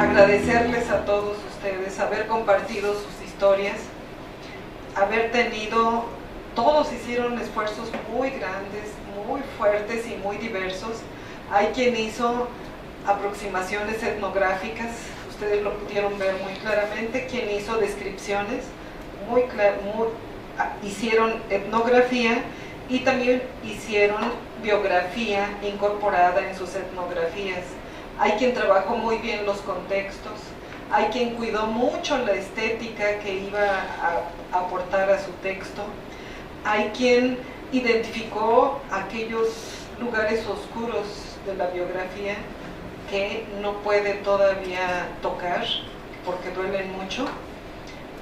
agradecerles a todos ustedes haber compartido sus historias, haber tenido, todos hicieron esfuerzos muy grandes, muy fuertes y muy diversos. Hay quien hizo aproximaciones etnográficas, ustedes lo pudieron ver muy claramente, quien hizo descripciones, hicieron etnografía y también hicieron biografía incorporada en sus etnografías. Hay quien trabajó muy bien los contextos, hay quien cuidó mucho la estética que iba a aportar a su texto, hay quien identificó aquellos lugares oscuros de la biografía que no puede todavía tocar porque duelen mucho,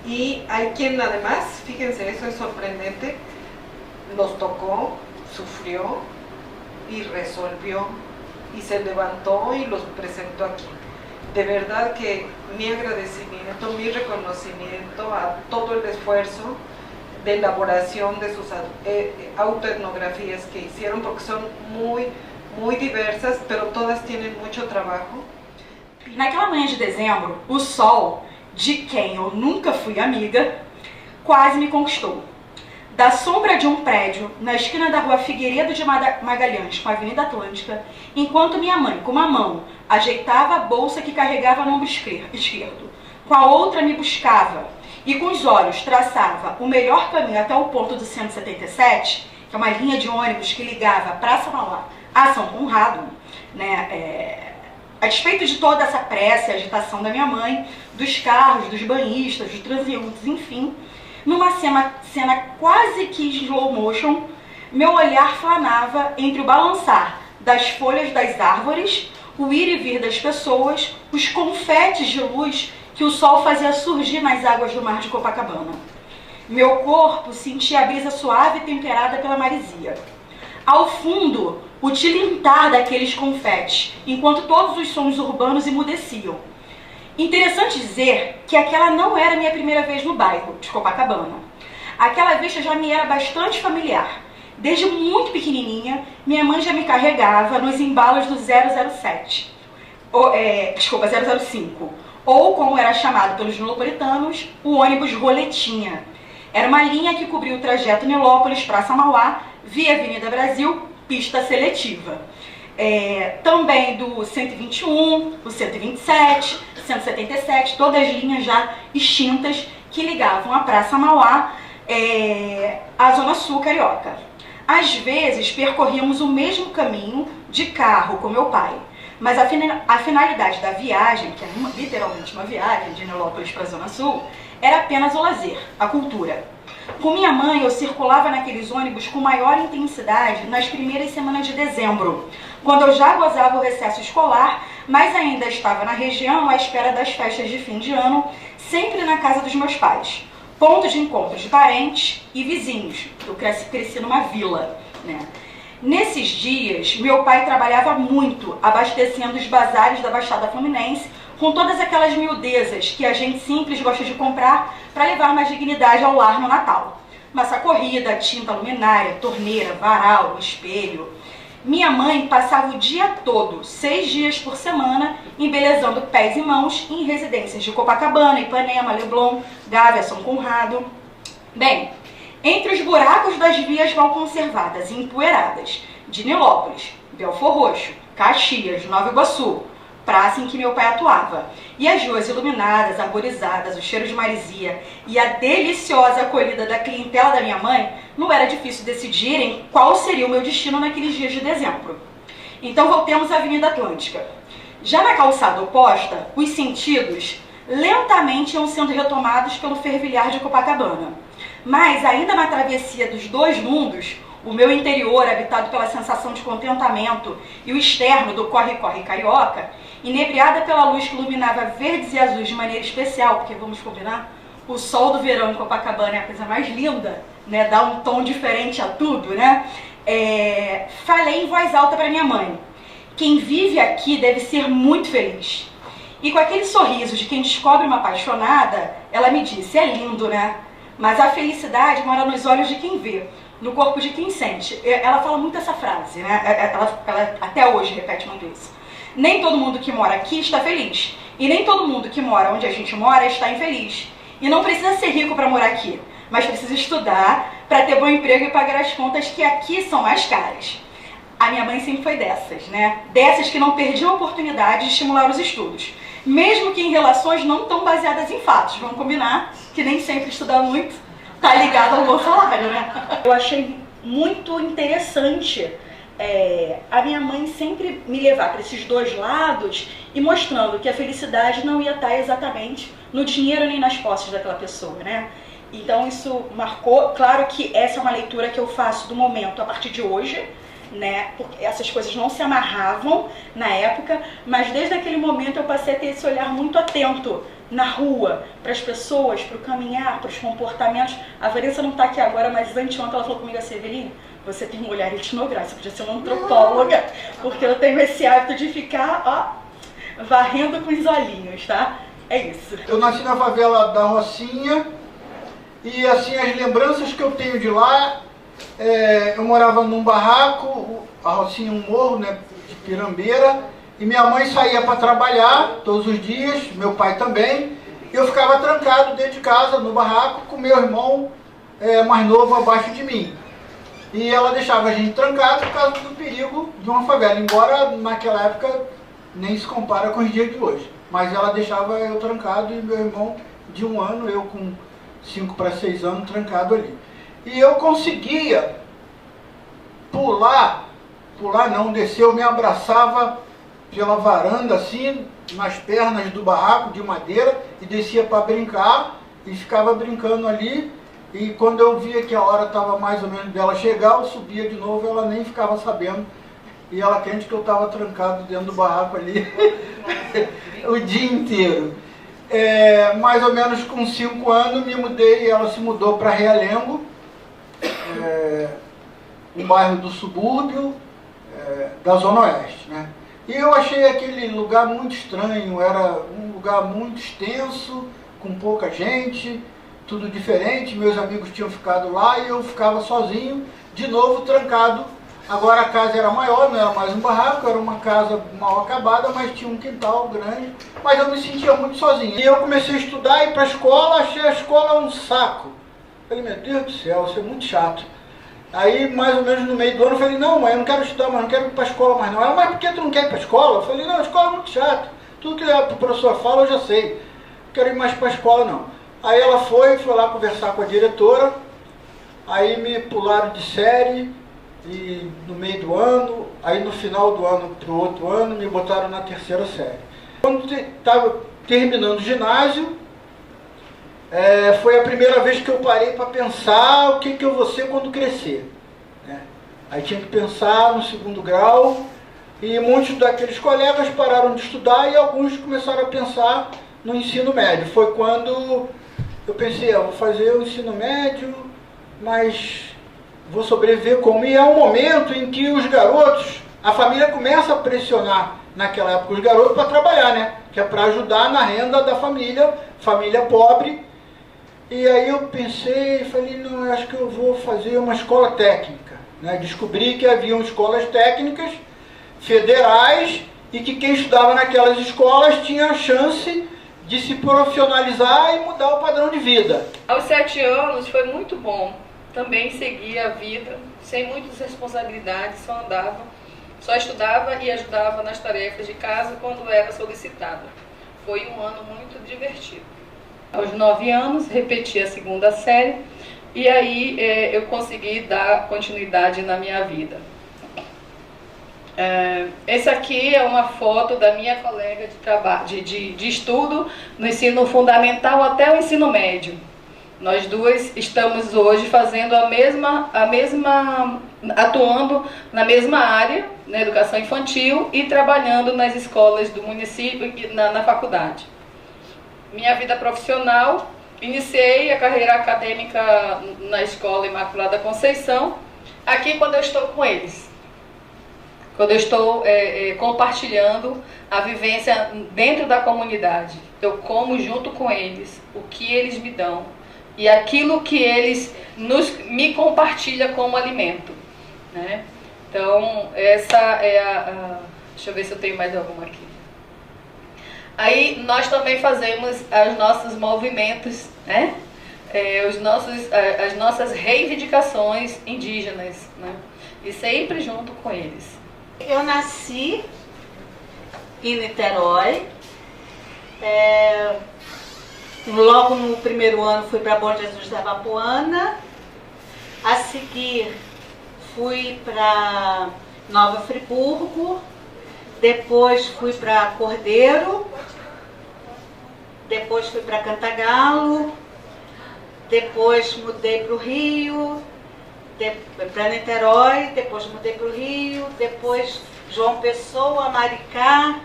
y hay quien además, fíjense, eso es sorprendente, los tocó, sufrió y resolvió y se levantó y los presentó aquí. De verdad que mi agradecimiento, mi reconocimiento a todo el esfuerzo de elaboração de suas autoetnografias que hicieron, porque son muy diversas, pero todas tienen mucho trabajo. Naquela manhã de dezembro, o sol, de quem eu nunca fui amiga, quase me conquistou. Da sombra de um prédio, na esquina da rua Figueiredo de Magalhães com a Avenida Atlântica, enquanto minha mãe, com uma mão, ajeitava a bolsa que carregava no ombro esquerdo, com a outra me buscava e com os olhos traçava o melhor caminho até o ponto do 177, que é uma linha de ônibus que ligava a Praça Mauá a São Conrado, né, a despeito de toda essa pressa e agitação da minha mãe, dos carros, dos banhistas, dos transeuntes, enfim, numa cena quase que slow motion, meu olhar flanava entre o balançar das folhas das árvores, o ir e vir das pessoas, os confetes de luz que o sol fazia surgir nas águas do mar de Copacabana. Meu corpo sentia a brisa suave e temperada pela maresia. Ao fundo, o tilintar daqueles confetes, enquanto todos os sons urbanos emudeciam. Interessante dizer que aquela não era a minha primeira vez no bairro de Copacabana. Aquela vista já me era bastante familiar. Desde muito pequenininha, minha mãe já me carregava nos embalos do 007, 005, ou como era chamado pelos neopolitanos, o ônibus Roletinha. Era uma linha que cobria o trajeto Nilópolis-Praça Mauá, via Avenida Brasil, pista seletiva. Também do 121, o 127, 177, todas as linhas já extintas que ligavam a Praça Mauá à Zona Sul Carioca. Às vezes percorríamos o mesmo caminho de carro com meu pai, mas a finalidade da viagem, que era literalmente uma viagem de Nilópolis para a Zona Sul, era apenas o lazer, a cultura. Com minha mãe, eu circulava naqueles ônibus com maior intensidade nas primeiras semanas de dezembro, quando eu já gozava o recesso escolar, mas ainda estava na região à espera das festas de fim de ano, sempre na casa dos meus pais, ponto de encontro de parentes e vizinhos. Eu cresci numa vila, né? Nesses dias, meu pai trabalhava muito, abastecendo os bazares da Baixada Fluminense, com todas aquelas miudezas que a gente simples gosta de comprar para levar mais dignidade ao lar no Natal. Massa corrida, tinta luminária, torneira, varal, espelho. Minha mãe passava o dia todo, 6 dias por semana, embelezando pés e mãos em residências de Copacabana, Ipanema, Leblon, Gávea, São Conrado. Bem, entre os buracos das vias mal conservadas e empoeiradas de Nilópolis, Belfor Roxo, Caxias, Nova Iguaçu, praça em que meu pai atuava, e as ruas iluminadas, arborizadas, o cheiro de maresia e a deliciosa acolhida da clientela da minha mãe, não era difícil decidirem qual seria o meu destino naqueles dias de dezembro. Então voltemos à Avenida Atlântica. Já na calçada oposta, os sentidos lentamente iam sendo retomados pelo fervilhar de Copacabana. Mas ainda na travessia dos dois mundos, o meu interior, habitado pela sensação de contentamento, e o externo do corre-corre carioca, inebriada pela luz que iluminava verdes e azuis de maneira especial, porque vamos combinar, o sol do verão em Copacabana é a coisa mais linda, né? Dá um tom diferente a tudo, né? Falei em voz alta para minha mãe: quem vive aqui deve ser muito feliz. E com aquele sorriso de quem descobre uma apaixonada, ela me disse: é lindo, né? Mas a felicidade mora nos olhos de quem vê, no corpo de quem sente. Ela fala muito essa frase, né? Ela até hoje repete muito isso. Nem todo mundo que mora aqui está feliz. E nem todo mundo que mora onde a gente mora está infeliz. E não precisa ser rico para morar aqui, mas precisa estudar para ter bom emprego e pagar as contas que aqui são mais caras. A minha mãe sempre foi dessas, né? Dessas que não perdiam a oportunidade de estimular os estudos. Mesmo que em relações não tão baseadas em fatos. Vamos combinar que nem sempre estudar muito tá ligado ao bom salário, né? Eu achei muito interessante a minha mãe sempre me levar para esses dois lados e mostrando que a felicidade não ia estar exatamente no dinheiro nem nas posses daquela pessoa, né? Então isso marcou. Claro que essa é uma leitura que eu faço do momento a partir de hoje, né? Porque essas coisas não se amarravam na época, mas desde aquele momento eu passei a ter esse olhar muito atento na rua, para as pessoas, para o caminhar, para os comportamentos. A Vanessa não está aqui agora, mas anteontem ela falou comigo assim: Eveline, você tem um olhar etnográfico, você podia ser uma antropóloga, porque eu tenho esse hábito de ficar, ó, varrendo com os olhinhos, tá? É isso. Eu nasci na favela da Rocinha e, assim, as lembranças que eu tenho de lá, eu morava num barraco, a Rocinha é um morro, né, de Pirambeira, e minha mãe saía para trabalhar todos os dias, meu pai também, e eu ficava trancado dentro de casa, no barraco, com meu irmão mais novo abaixo de mim. E ela deixava a gente trancado por causa do perigo de uma favela, embora naquela época nem se compara com os dias de hoje. Mas ela deixava eu trancado e meu irmão de 1 ano, eu com 5 para 6 anos, trancado ali. E eu conseguia descer, eu me abraçava pela varanda, assim, nas pernas do barraco de madeira, e descia para brincar, e ficava brincando ali. E quando eu via que a hora estava mais ou menos dela chegar, eu subia de novo, ela nem ficava sabendo. E ela crente que eu estava trancado dentro do barraco ali o dia inteiro. Mais ou menos com 5 anos me mudei, ela se mudou para Realengo, um bairro do subúrbio da Zona Oeste, né? E eu achei aquele lugar muito estranho, era um lugar muito extenso, com pouca gente, tudo diferente, meus amigos tinham ficado lá e eu ficava sozinho, de novo trancado. Agora a casa era maior, não era mais um barraco, era uma casa mal acabada, mas tinha um quintal grande, mas eu me sentia muito sozinho. E eu comecei a estudar, ir para a escola, achei a escola um saco. Falei, meu Deus do céu, isso é muito chato. Aí, mais ou menos no meio do ano, eu falei, não, mãe, eu não quero estudar mais, não quero ir para a escola mais não. Ela, mas por que tu não quer ir para a escola? Eu falei, não, a escola é muito chata. Tudo que a professora fala, eu já sei. Não quero ir mais para a escola, não. Aí ela foi lá conversar com a diretora, aí me pularam de série, e no meio do ano, aí no final do ano para o outro ano, me botaram na 3ª série. Quando estava terminando o ginásio, foi a primeira vez que eu parei para pensar o que eu vou ser quando crescer, né? Aí tinha que pensar no 2º grau, e muitos daqueles colegas pararam de estudar e alguns começaram a pensar no ensino médio. Foi quando eu pensei, vou fazer o ensino médio, mas vou sobreviver como? E é um momento em que os garotos, a família começa a pressionar naquela época os garotos para trabalhar, né? Que é para ajudar na renda da família pobre. E aí eu pensei, falei, não, eu acho que eu vou fazer uma escola técnica, né? Descobri que haviam escolas técnicas federais e que quem estudava naquelas escolas tinha a chance de se profissionalizar e mudar o padrão de vida. Aos 7 anos foi muito bom. Também seguia a vida, sem muitas responsabilidades, só estudava e ajudava nas tarefas de casa quando era solicitada. Foi um ano muito divertido. Aos 9 anos, repeti a 2ª série e aí eu consegui dar continuidade na minha vida. Esse aqui é uma foto da minha colega de trabalho, de estudo no ensino fundamental até o ensino médio. Nós duas estamos hoje fazendo atuando na mesma área, na educação infantil e trabalhando nas escolas do município e na faculdade. Minha vida profissional, iniciei a carreira acadêmica na Escola Imaculada Conceição, aqui quando eu estou com eles. Quando eu estou compartilhando a vivência dentro da comunidade. Eu como junto com eles o que eles me dão e aquilo que eles me compartilham como alimento, né? Então, essa é deixa eu ver se eu tenho mais alguma aqui. Aí nós também fazemos os nossos movimentos, né? As nossas reivindicações indígenas, né? E sempre junto com eles. Eu nasci em Niterói. Logo no primeiro ano fui para Bom Jesus da Vapuana. A seguir fui para Nova Friburgo. Depois fui para Cordeiro. Depois fui para Cantagalo. Depois mudei para o Rio. Para Niterói. Depois mudei para o Rio. Depois João Pessoa, Maricá.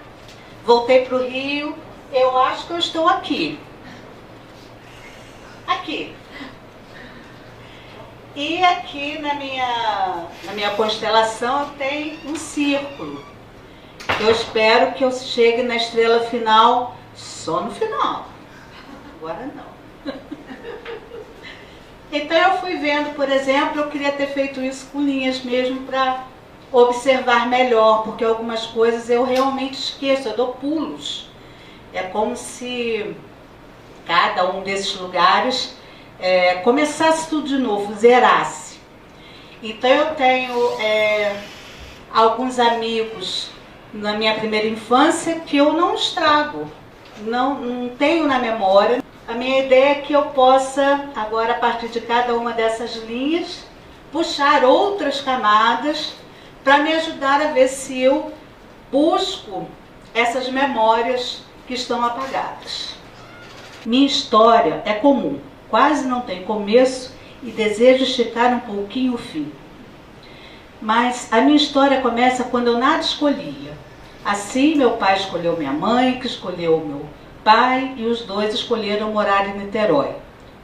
Voltei para o Rio. Eu acho que eu estou aqui. Aqui. E aqui na minha constelação tem um círculo. Eu espero que eu chegue na estrela final só no final. Agora não. Então eu fui vendo, por exemplo, eu queria ter feito isso com linhas mesmo para observar melhor, porque algumas coisas eu realmente esqueço, eu dou pulos. É como se cada um desses lugares começasse tudo de novo, zerasse. Então eu tenho alguns amigos na minha primeira infância que eu não estrago, não tenho na memória. A minha ideia é que eu possa, agora a partir de cada uma dessas linhas, puxar outras camadas para me ajudar a ver se eu busco essas memórias que estão apagadas. Minha história é comum, quase não tem começo e desejo esticar um pouquinho o fim. Mas a minha história começa quando eu nada escolhia. Assim, meu pai escolheu minha mãe, que escolheu meu pai, e os dois escolheram morar em Niterói.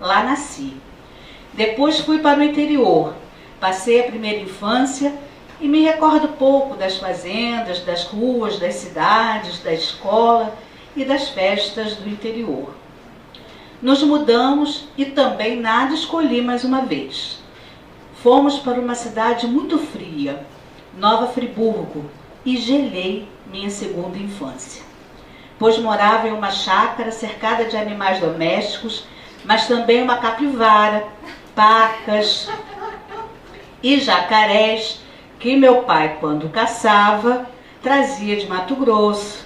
Lá nasci. Depois fui para o interior, passei a primeira infância e me recordo pouco das fazendas, das ruas, das cidades, da escola e das festas do interior. Nos mudamos e também nada escolhi mais uma vez. Fomos para uma cidade muito fria, Nova Friburgo, e gelei minha segunda infância. Pois morava em uma chácara cercada de animais domésticos, mas também uma capivara, pacas e jacarés que meu pai, quando caçava, trazia de Mato Grosso.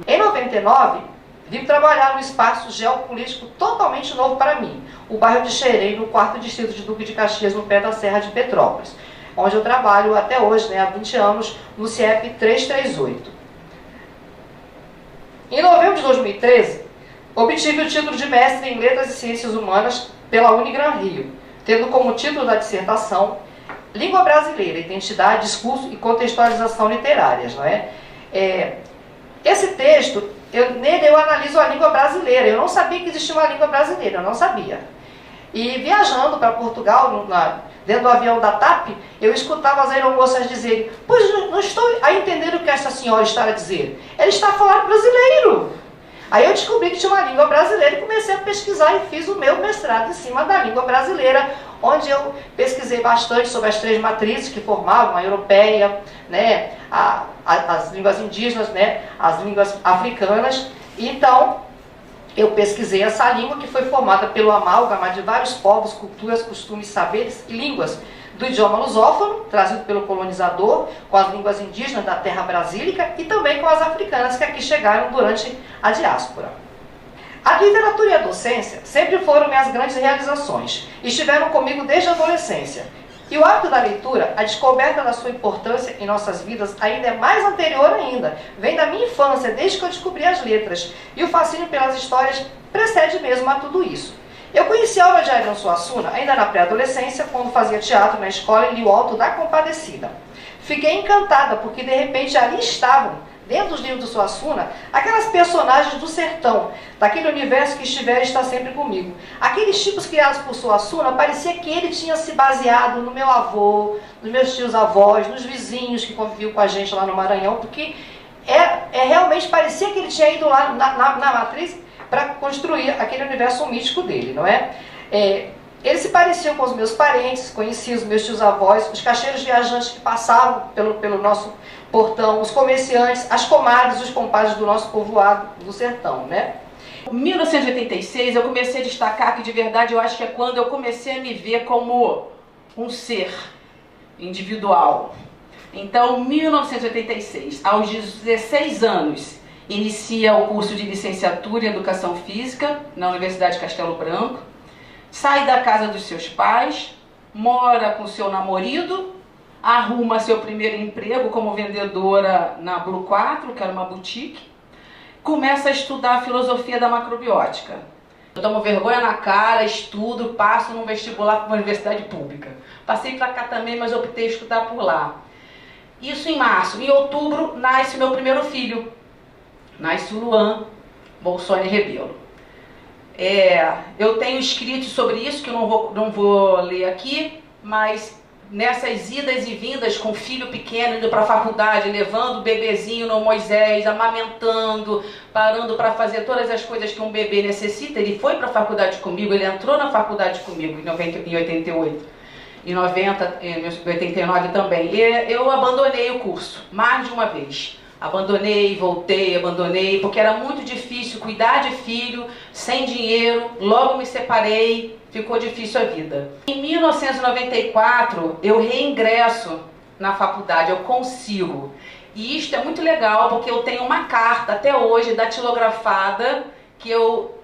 Em 99, vim trabalhar num espaço geopolítico totalmente novo para mim, o bairro de Xerém, no 4º distrito de Duque de Caxias, no pé da Serra de Petrópolis, onde eu trabalho até hoje, há 20 anos, no CIEP 338. Em novembro de 2013, obtive o título de mestre em Letras e Ciências Humanas pela Unigran Rio, tendo como título da dissertação Língua Brasileira, Identidade, Discurso e Contextualização Literárias. Esse texto, nele eu analiso a língua brasileira. Eu não sabia que existia uma língua brasileira, eu não sabia. E viajando para Portugal, dentro do avião da TAP, eu escutava as aeromoças dizerem: pois não estou a entender o que essa senhora está a dizer. Ela está a falar brasileiro. Aí eu descobri que tinha uma língua brasileira e comecei a pesquisar e fiz o meu mestrado em cima da língua brasileira, onde eu pesquisei bastante sobre as 3 matrizes que formavam a europeia, as línguas indígenas, as línguas africanas. Então, eu pesquisei essa língua que foi formada pelo amálgama de vários povos, culturas, costumes, saberes e línguas do idioma lusófono, trazido pelo colonizador, com as línguas indígenas da terra brasílica e também com as africanas que aqui chegaram durante a diáspora. A literatura e a docência sempre foram minhas grandes realizações e estiveram comigo desde a adolescência. E o hábito da leitura, a descoberta da sua importância em nossas vidas ainda é mais anterior ainda. Vem da minha infância, desde que eu descobri as letras. E o fascínio pelas histórias precede mesmo a tudo isso. Eu conheci a obra de Ayrton Suassuna ainda na pré-adolescência, quando fazia teatro na escola e li o Alto da Compadecida. Fiquei encantada, porque de repente ali estavam, dentro dos livros do Suassuna, aquelas personagens do sertão, daquele universo que estiver e está sempre comigo. Aqueles tipos criados por Suassuna, parecia que ele tinha se baseado no meu avô, nos meus tios-avós, nos vizinhos que conviviam com a gente lá no Maranhão, porque realmente parecia que ele tinha ido lá na matriz para construir aquele universo mítico dele, não é? Eles se pareciam com os meus parentes, conhecia os meus tios-avós, os caixeiros viajantes que passavam pelo nosso portão, os comerciantes, as comadres, os compadres do nosso povoado do sertão, né? Em 1986 eu comecei a destacar que de verdade eu acho que é quando eu comecei a me ver como um ser individual. Então, 1986, aos 16 anos, inicia o curso de licenciatura em Educação Física na Universidade de Castelo Branco, sai da casa dos seus pais, mora com seu namorado, arruma seu primeiro emprego como vendedora na Blue 4, que era uma boutique, começa a estudar a filosofia da macrobiótica. Eu tomo vergonha na cara, estudo, passo num vestibular para uma universidade pública. Passei para cá também, mas optei por estudar por lá. Isso em março. Em outubro, nasce meu primeiro filho. Nasce o Luan Bolsoni Rebelo. Eu tenho escrito sobre isso, que eu não vou ler aqui, mas nessas idas e vindas com o filho pequeno, indo para a faculdade, levando o bebezinho no Moisés, amamentando, parando para fazer todas as coisas que um bebê necessita. Ele foi para a faculdade comigo, ele entrou na faculdade comigo em 88, em 90, em 89 também. E eu abandonei o curso, mais de uma vez. Abandonei, voltei, abandonei, porque era muito difícil cuidar de filho, sem dinheiro, logo me separei, ficou difícil a vida. Em 1994, eu reingresso na faculdade, eu consigo. E isto é muito legal, porque eu tenho uma carta até hoje datilografada, que eu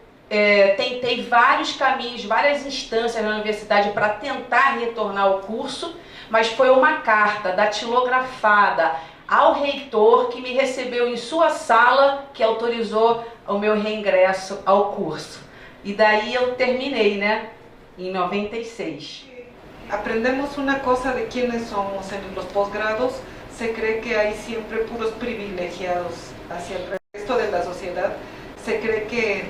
tentei vários caminhos, várias instâncias na universidade para tentar retornar ao curso, mas foi uma carta datilografada ao reitor que me recebeu em sua sala, que autorizou o meu reingresso ao curso. E daí eu terminei, né, em 96. Aprendemos una cosa de quienes somos en los posgrados. Se cree que hay siempre puros privilegiados hacia el resto de la sociedad. Se cree que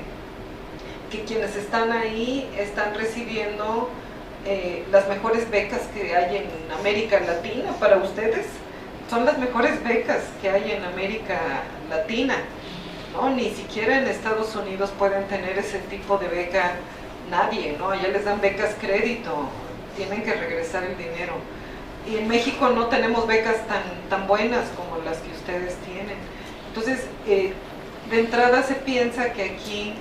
quienes están ahí están recibiendo las mejores becas que hay en América Latina. Para ustedes son las mejores becas que hay en América Latina, ¿no? Ni siquiera en Estados Unidos pueden tener ese tipo de beca nadie, ¿no? Allá les dan becas crédito, tienen que regresar el dinero. Y en México no tenemos becas tan buenas como las que ustedes tienen. Entonces, de entrada se piensa que aquí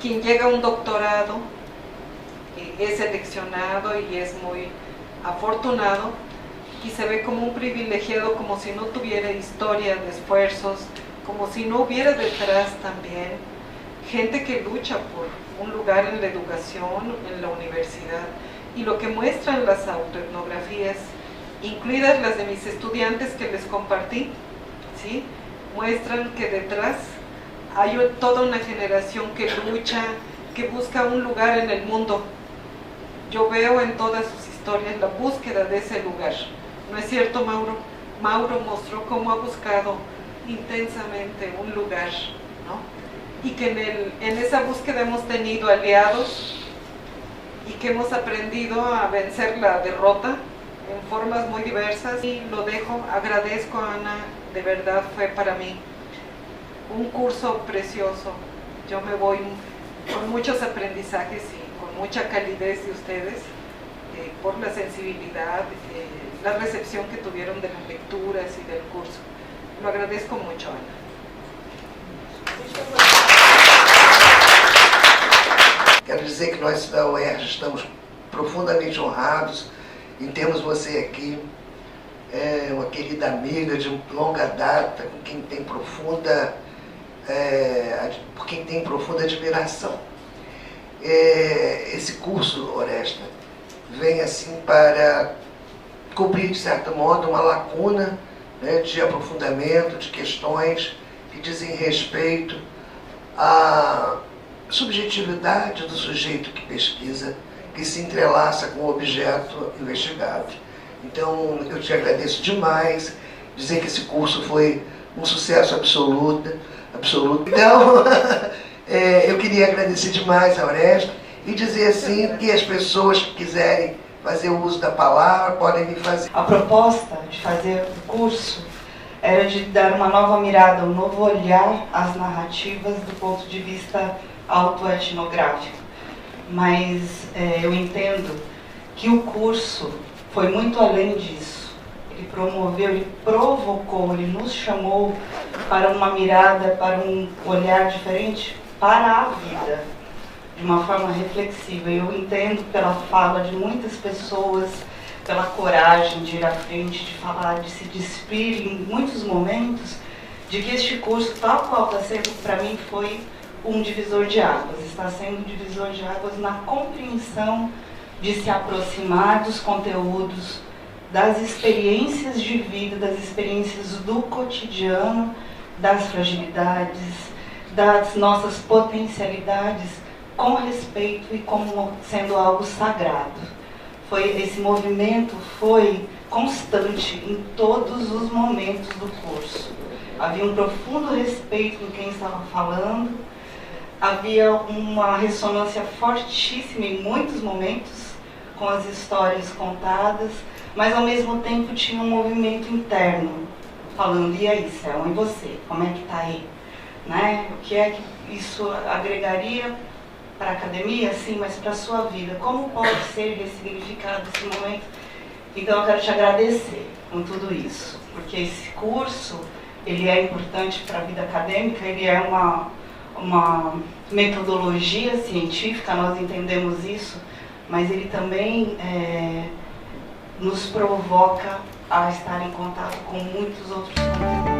quien llega a un doctorado es seleccionado y es muy afortunado, y se ve como un privilegiado, como si no tuviera historia de esfuerzos, como si no hubiera detrás también gente que lucha por un lugar en la educación, en la universidad. Y lo que muestran las autoetnografías, incluidas las de mis estudiantes que les compartí, ¿sí?, muestran que detrás hay toda una generación que lucha, que busca un lugar en el mundo. Yo veo en todas sus historias la búsqueda de ese lugar. ¿No es cierto, Mauro? Mauro mostró cómo ha buscado intensamente un lugar, ¿no? Y que en esa búsqueda hemos tenido aliados y que hemos aprendido a vencer la derrota en formas muy diversas. Y lo dejo, agradezco a Ana, de verdad fue para mí un curso precioso. Yo me voy con muchos aprendizajes y con mucha calidez de ustedes, por la sensibilidad, la recepción que tuvieron de las lecturas y del curso. Lo agradezco mucho, Ana. Quero dizer que nós da UERJ estamos profundamente honrados em termos você aqui, uma querida amiga de longa data, com quem tem por quem tem profunda admiração. Esse curso, Oresta, vem assim para cobrir, de certo modo, uma lacuna, né, de aprofundamento de questões que dizem respeito à subjetividade do sujeito que pesquisa, que se entrelaça com o objeto investigado. Então, eu te agradeço demais, dizer que esse curso foi um sucesso absoluto. Então, eu queria agradecer demais a Oresta e dizer assim que as pessoas que quiserem fazer o uso da palavra podem me fazer. A proposta de fazer o curso era de dar uma nova mirada, um novo olhar às narrativas do ponto de vista autoetnográfico. mas eu entendo que o curso foi muito além disso. Ele promoveu, ele provocou, ele nos chamou para uma mirada, para um olhar diferente para a vida, de uma forma reflexiva. Eu entendo pela fala de muitas pessoas, pela coragem de ir à frente, de falar, de se despir em muitos momentos, de que este curso, tal qual está sendo, para mim, foi um divisor de águas. Está sendo um divisor de águas na compreensão de se aproximar dos conteúdos, das experiências de vida, das experiências do cotidiano, das fragilidades, das nossas potencialidades, com respeito e como sendo algo sagrado. Esse movimento foi constante em todos os momentos do curso. Havia um profundo respeito em quem estava falando, havia uma ressonância fortíssima em muitos momentos com as histórias contadas, mas ao mesmo tempo tinha um movimento interno, falando, e aí, Selma, e você? Como é que está aí? Né? O que é que isso agregaria para a academia? Sim, mas para a sua vida. Como pode ser ressignificado esse momento? Então eu quero te agradecer com tudo isso, porque esse curso, ele é importante para a vida acadêmica, ele é uma metodologia científica, nós entendemos isso, mas ele também nos provoca a estar em contato com muitos outros conteúdos.